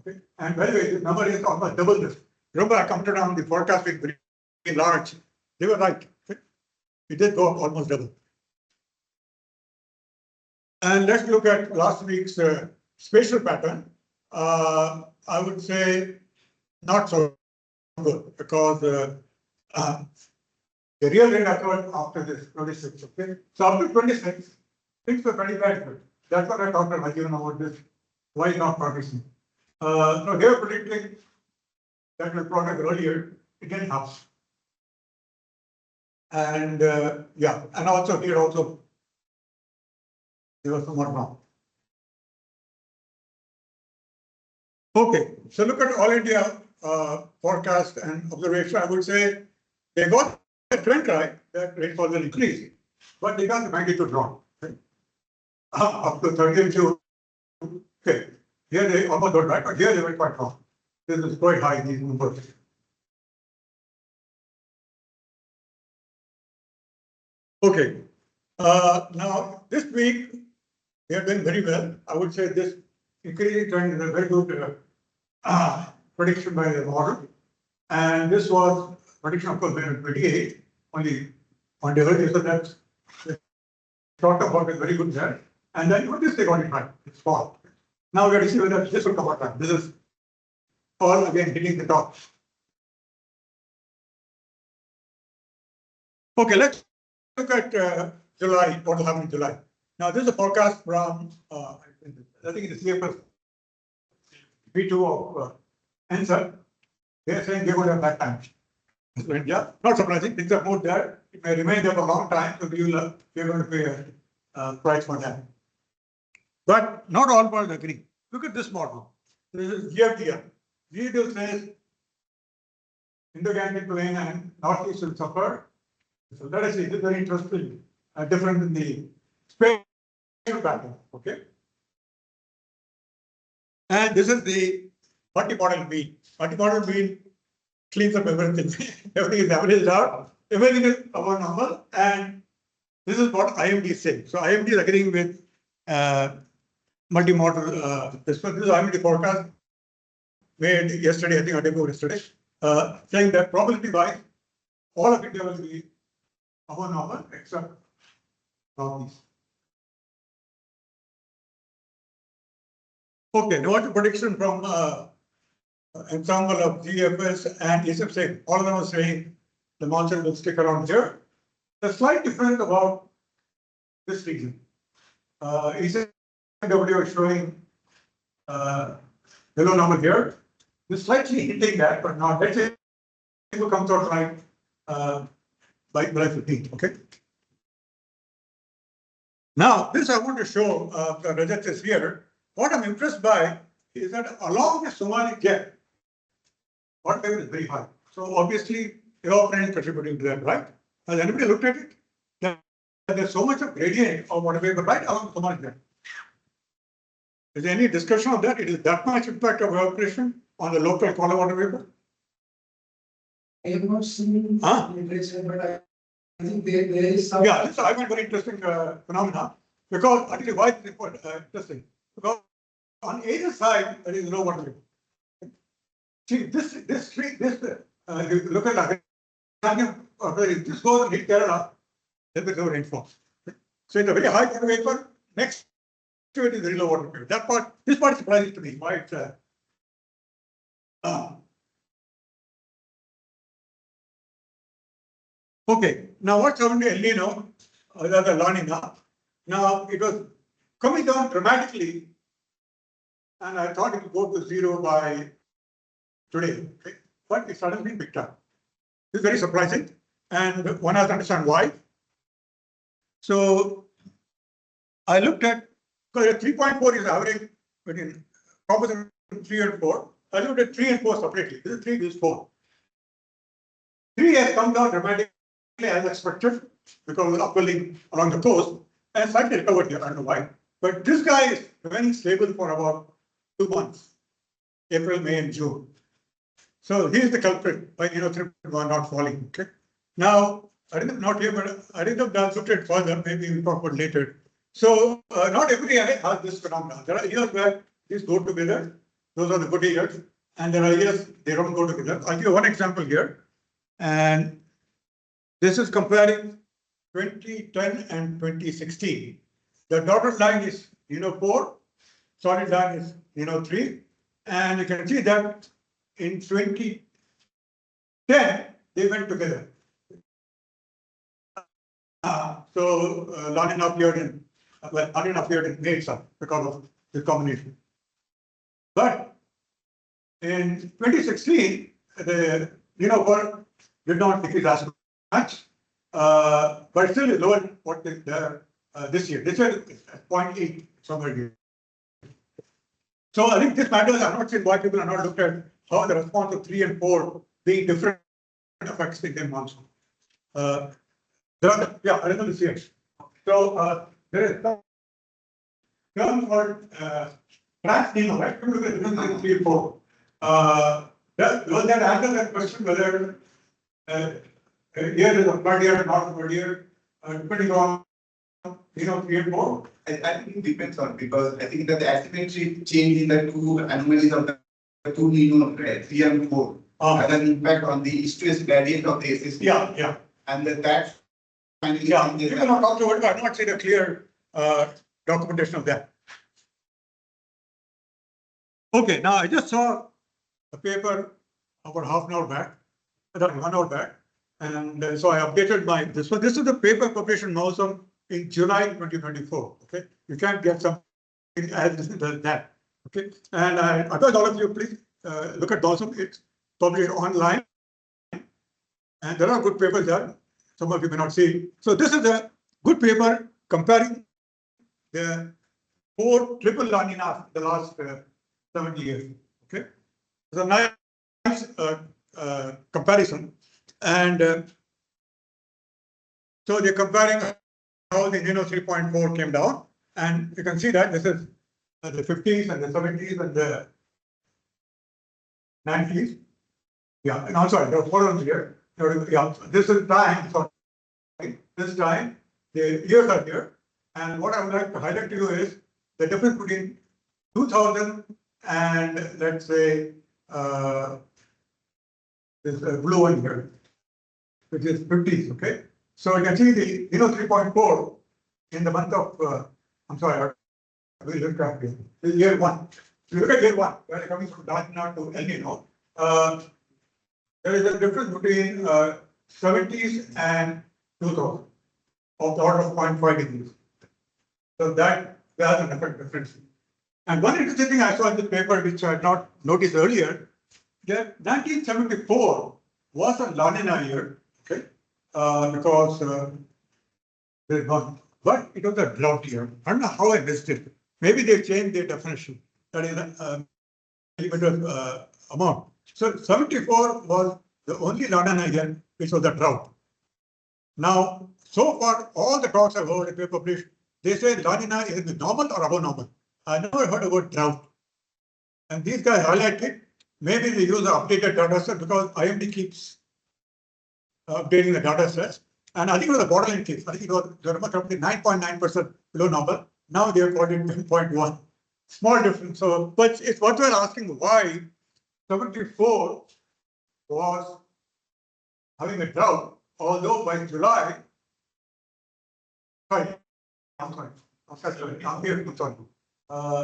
S3: Okay. And by the way, the number is almost double this. Remember, I commented on the forecast being very large. They were right. Okay. It did go up almost double. And let's look at last week's spatial pattern. I would say not so good because the real rain occurred after this 26. Okay, so after 26, things were very bad. That's what I talked about even about this. Why not progressing? So they were predicting that will progress earlier. It didn't happen. And yeah, and also here also they were somewhat wrong. Okay, so look at all India forecast and observation. I would say they got the trend right that rainfall will increase, but they got the magnitude wrong. Okay? Up to 30th June. Okay, here they almost got right, but here they were quite wrong. This is quite high, these numbers. Okay, now this week they are doing very well. I would say this increasing trend is a very good prediction by the model. And this was prediction, of course, made in 28, only on the earlier, so that's talked about is very good there. And then even this they got it right. It's fall. Now we have to see whether this will come out right. This is all again hitting the top. Okay, let's look at July, what will happen in July. Now, this is a forecast from, I think it's the CFS B2 of IISER. They're saying they're going to have bad times. So, yeah, not surprising. Things are moved there. It may remain there for a long time, so we're going to pay a price for that. But not all parties agree. Look at this model. This is GFDR. GFDR says Indo-Gangetic Plain and Northeast will suffer. So let us see, this is very interesting, different in the spatial pattern, okay? And this is the multi-model mean. Multi-model mean cleans up everything. Everything is averaged out, everything is above normal, and this is what IMD is saying. So IMD is agreeing with multi-model, this is IMD forecast made yesterday, I think, or day before yesterday, saying that probability-wise, all of India will be above normal except northeast. Okay, now what's the prediction from ensemble of GFS and IISER saying? All of them are saying the monsoon will stick around here. The slight difference about this region. IISER is showing below normal here. This slightly hinting that, but not. Let's say it comes out right by 15th, okay? Now, this I want to show, Rajat is here. What I'm impressed by is that along the Somali gap, water table is very high. So obviously, evaporation contributing to that, right? Has anybody looked at it? There's so much of gradient of water vapor right along the Somali gap. Is there any discussion of that? It is that much impact of evaporation on the local column water vapor?
S2: I have not seen literature, but I think there is some.
S3: Yeah, this I find very interesting phenomena because actually why is it interesting? Because on either side there is no water vapor. See this tree, if you look at this goes and hit Kerala, there will be no rainfall. So it's a very high water vapor. Next to it is very low water vapor. This part is surprising to me. Why it's okay, now what's happened to El Nino, the La Nina? Now it was coming down dramatically, and I thought it would go to zero by today, okay? But it suddenly picked up. This is very surprising, and one has to understand why. So I looked at, because 3.4 is average between composite 3 and 4. I looked at 3 and 4 separately. This is 3, this is 4. 3 has come down dramatically as expected because of upwelling along the coast and slightly recovered here. I don't know why. But this guy is remaining stable for about 2 months, April, May, and June. So here's the culprit by 3.1 not falling. Okay. Now I didn't not here, but I didn't have looked at further. Maybe we'll talk about later. So not every area has this phenomenon. There are years where these go together. Those are the good years, and there are years they don't go together. I'll give you one example here, and this is comparing 2010 and 2016. The dotted line is 4, solid line is 3, and you can see that in 2010 they went together. La Nina appeared in La Nina appeared in May itself because of this combination. But in 2016, the world did not decrease as much, but still is lower than what is there this year. This year is 0.8 somewhere here. So I think this matters. I'm not saying why people are not looked at how the response of 3 and 4 being different affects the Indian monsoon. There are I don't know this year. So there is some term called trans-Nino, right? Look at the difference between 3 and 4. Will that answer that question whether here is a flood year, not a flood year, depending on 3 and 4?
S8: I think it depends on, because I think that the asymmetry change in the two anomalies of the two Nino, 3 and 4 has an impact on the east-west gradient of the system.
S3: Yeah.
S8: And that finally
S3: people are not talking about it. I'm not saying a clear documentation of that. Okay, now I just saw a paper about half an hour back, 1 hour back, and so I updated my this one. This is the paper published in Monsoon in July 2024. Okay, you can't get something as that. Okay, and I advise all of you, please look at Monsoon. It's published online, and there are good papers there. Some of you may not see. So this is a good paper comparing the 4 triple La Ninas the last 70 years. Okay, it's a nice comparison, and so they're comparing how the 3.4 came down, and you can see that this is the 50s and the 70s and the 90s. Yeah, and I'm sorry, there are 4 on here. Yeah, this is time. Sorry, this time the years are here, and what I would like to highlight to you is the difference between 2000 and let's say this blue one here, which is 50s. Okay, so you can see the 3.4 in the month of I'm sorry, we'll look at this. This is year 1. If you look at year 1, where coming from La Nina to El Nino, there is a difference between 70s and 2000 of the order of 0.5 degrees. So that has an effect difference. And one interesting thing I saw in the paper, which I had not noticed earlier, that 1974 was a La Nina year, okay, because there's not, but it was a drought year. I don't know how I missed it. Maybe they changed their definition. That is a limited amount. So 74 was the only La Nina year which was a drought. Now, so far, all the talks I've heard, if they published, they say La Nina is normal or above normal. I never heard about drought. And these guys highlight it. Maybe they use the updated data set because IMD keeps updating the data sets. And I think it was a borderline case. I think it was the number company 9.9% below normal. Now they are quoting 10.1. Small difference. So, but it's worthwhile asking why 74 was having a drought, although by July, sorry, I'm sorry, I'm here, I'm sorry.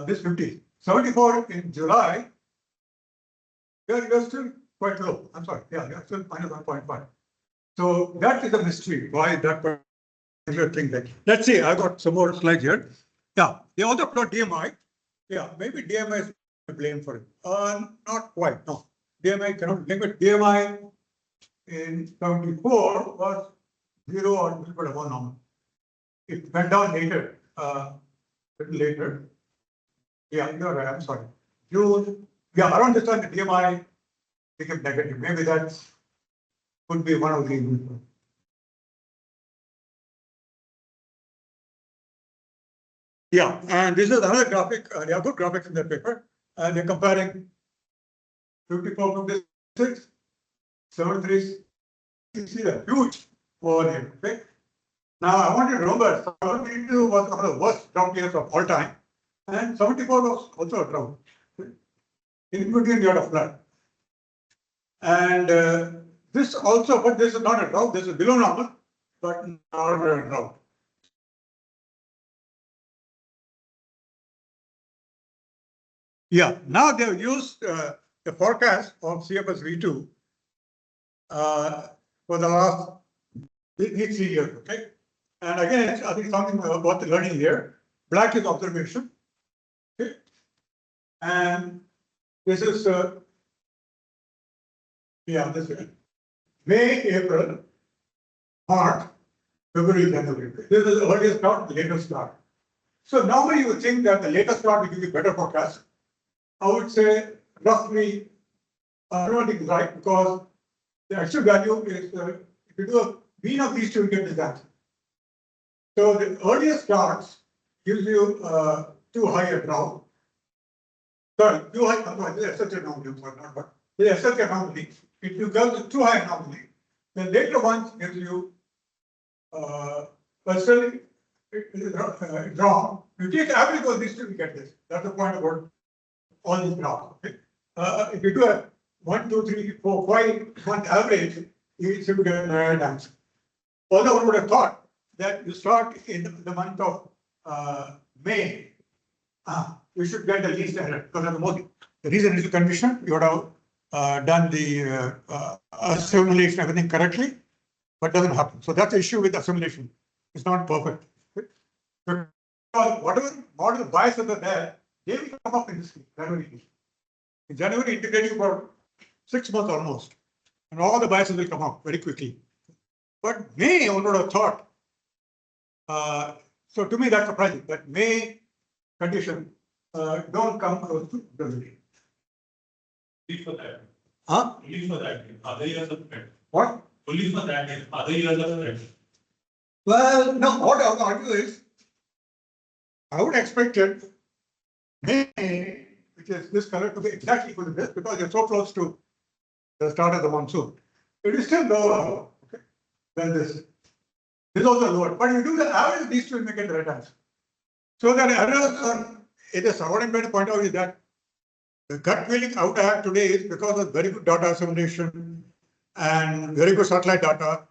S3: This 50, 74 in July, you're still quite low. I'm sorry, yeah, you're still minus 1.5. So that is a mystery. Why that particular thing there? Let's see, I got some more slides here. Yeah, they also plot DMI. Yeah, maybe DMI is to blame for it. Not quite, no. DMI cannot blame it. DMI in 74 was 0 or a little bit above normal. It went down later, little later. Yeah, you're right. I'm sorry. June. Yeah, around this time the DMI became negative. Maybe that could be one of the reasons. Yeah, and this is another graphic. There are good graphics in the paper, and they're comparing 54, 56, 73. You see the huge over here. Okay. Now I want you to remember, 72 was one of the worst drought years of all time, and 74 was also a drought. In between, you had a flood. And this also, but this is not a drought, this is below normal, but not a drought. Yeah, now they've used the forecast of CFS V2 for the last 3 years, okay? And again, I think something about the learning here. Black is observation, okay? And this is, this is May, April, March, February, January. This is the earliest start, the latest start. So normally you would think that the latest start will give you better forecast. I would say roughly, I don't think it's right because the actual value is, if you do a mean of these two, you get this answer. So the earliest starts gives you too high a drought. Sorry, too high, no, this is such an anomaly, not but this is such an anomaly. If you go to too high anomaly, the later ones gives you, but still it is wrong. You take average of these two, you get this. That's the point about all these graphs. Okay? If you do a 1, 2, 3, 4, 5 month average, you should get the right answer. Although I would have thought that you start in the month of May, we should get the least error because of the reason initial condition, you would have done the assimilation, everything correctly, but doesn't happen. So that's the issue with assimilation. It's not perfect. Because whatever model biases are there, they will come up in this January. In January, integrating for 6 months almost, and all the biases will come up very quickly. But May, I would have thought. So to me, that's surprising that May condition don't come close to January.
S7: Only for that.
S3: Huh?
S7: Only for that. Other years of trend.
S3: What?
S7: Only for that. Other years of trend.
S3: Well, no, what I would argue is, I would expect it May, which is this color, to be exactly equal to this because you're so close to the start of the monsoon. It is still lower than this. This is also lower, but you do the average of these two and make it the right answer. So that errors are, it is what I'm trying to point out is that the gut feeling I would have today is because of very good data assimilation and very good satellite data.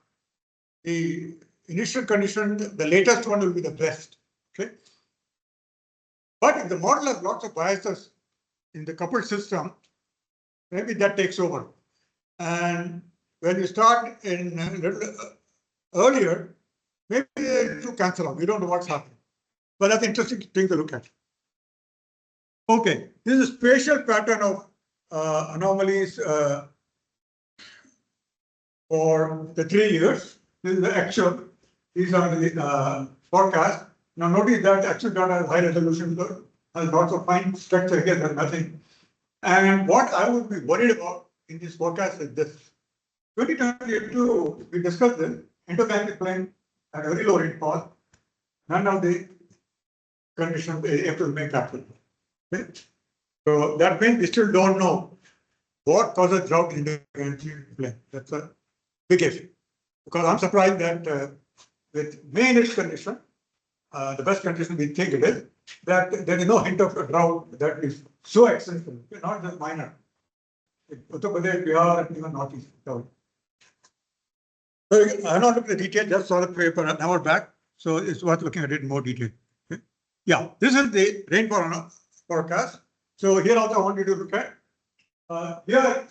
S3: The initial condition, the latest one will be the best. Okay. But if the model has lots of biases in the coupled system, maybe that takes over. And when you start in a little earlier, maybe they do cancel out. We don't know what's happening. But that's an interesting thing to look at. Okay, this is a spatial pattern of anomalies for the 3 years. This is the actual. These are the forecasts. Now notice that actual data has high resolution, has lots of fine structure here, there's nothing. And what I would be worried about in this forecast is this. 2022, we discussed this, intergalactic plane at very low rainfall. None of the conditions able to make happen. Okay? So that means we still don't know what causes drought in the intergalactic plane. That's a big issue. Because I'm surprised that with main its condition, the best condition we think it is, that there is no hint of a drought that is so extensive, not just minor. Uttar Pradesh, Bihar, and even Northeast. So I not looked at the detail, just saw the paper an hour back, so it's worth looking at it in more detail. Okay? Yeah, this is the rainfall forecast. So here also I want you to look at here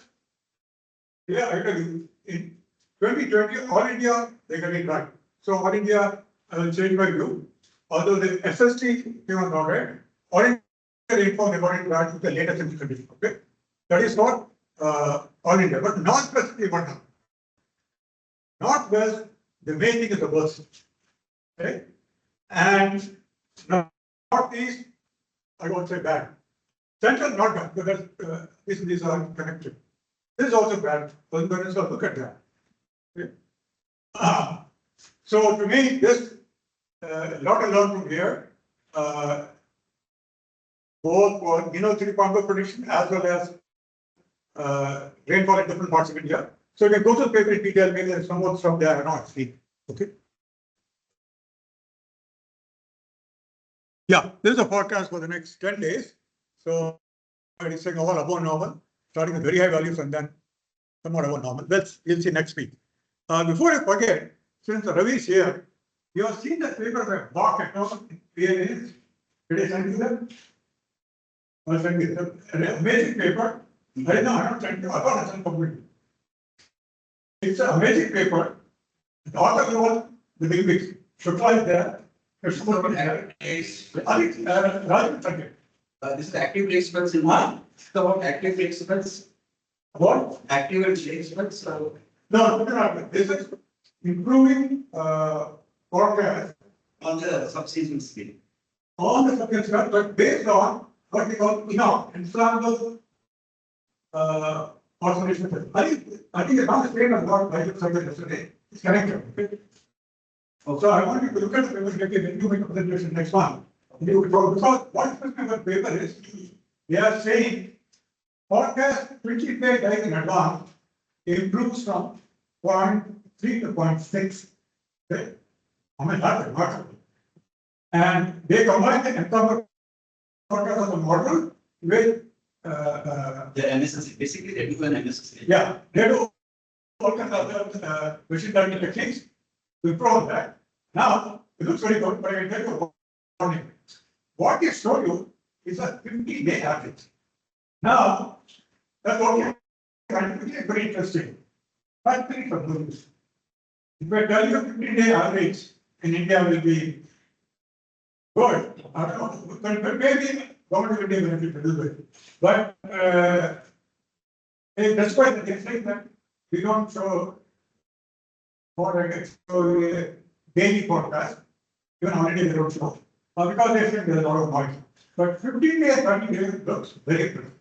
S3: I tell you in 2020 all India they got it right. So all India I will change my view. Although the SST came on not right, all India rainfall they got it right with the latest condition. Okay, that is not all India, but Northwest we want now. Northwest, the main thing is the worst. Okay, and Northeast, I won't say bad. Central not bad because these are connected. This is also bad. So look at that. Okay. So to me, this lot to learn from here. Both for 3-point prediction as well as rainfall in different parts of India. So you can go to the paper in detail, maybe there's some more stuff there I not see. Okay. Yeah, this is a forecast for the next 10 days. So it's saying all above normal, starting with very high values and then somewhat above normal. We'll see next week. Before I forget, since Ravi is here, you have seen that paper by Bach et al. Did I send you that? I'll send you that. An amazing paper. I don't send you. I thought I sent completely. It's an amazing paper. The author was the big wigs. Shukla is there.
S4: This is active placements in one. About active placements.
S3: What?
S4: Active placements.
S3: No. This is improving forecast
S4: On the subseason scale.
S3: on the subsequent, but based on what we call inflammable oscillation. I think the not explained a lot by the survey yesterday. It's connected. Okay? So I want you to look at the paper directly when you make a presentation next month. Because what the paper is, they are saying forecast 20 days in advance improves from 0.3 to 0.6. Okay? I mean, that's remarkable. And they combine the ensemble forecast of the model with
S4: The MSSC, basically they do an MSSC.
S3: yeah, they do all kinds of machine learning techniques to improve that. Now, it looks very good, but I can tell you one thing. what they show you is a 50-day average. Now, that's okay. Scientifically very interesting. But very confusing. If I tell you 50-day average in India will be good, I don't know, but maybe government will be benefit a little bit. But that's why they say that we don't show daily forecast, even holiday they don't show. Because they think there's a lot of noise. But 15 days, 30 days looks very good.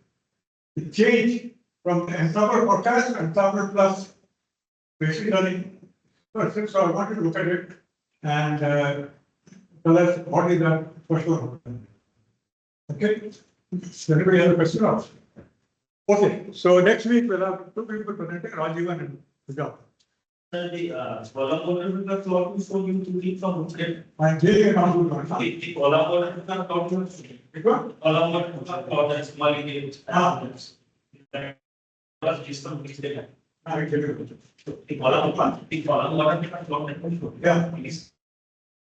S3: The change from the ensemble forecast to ensemble plus basic learning. So I wanted to look at it and tell us what is that first one. Okay. So anybody have a question? Okay. So next week we'll have two people presenting, Rajiv and Pujab.
S7: The collaborator has taught me so you to keep from it.
S3: I'm clearly accountable.
S7: The collaborator has taught me.
S3: Because
S7: Collaborator has taught us money. Plus system is there.
S3: I tell you.
S7: The collaborator has taught me.
S3: Yeah.
S7: Is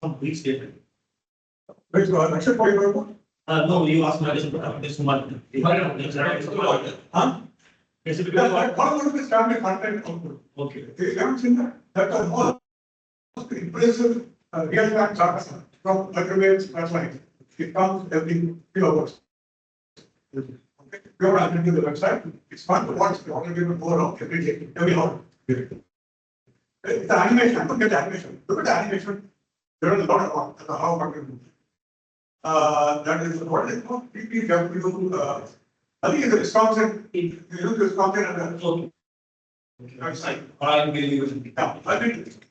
S7: complete statement.
S3: Which one? Rakshith, for your report?
S7: No, you asked me this month.
S3: Huh?
S7: Basically,
S3: What would be standard content output?
S7: okay.
S3: You haven't seen that? That's the most impressive real-time chart from microwaves satellite. It comes every few hours. Okay. You have to the website. It's fun to watch. You want to give it more of every day, every hour. It's animation. Look at the animation. Look at the animation. There is a lot of how one can do. That is what is called PPW. I think it's a Wisconsin. You use Wisconsin and
S7: Okay.
S3: website.
S7: I will use it.
S3: Yeah, I think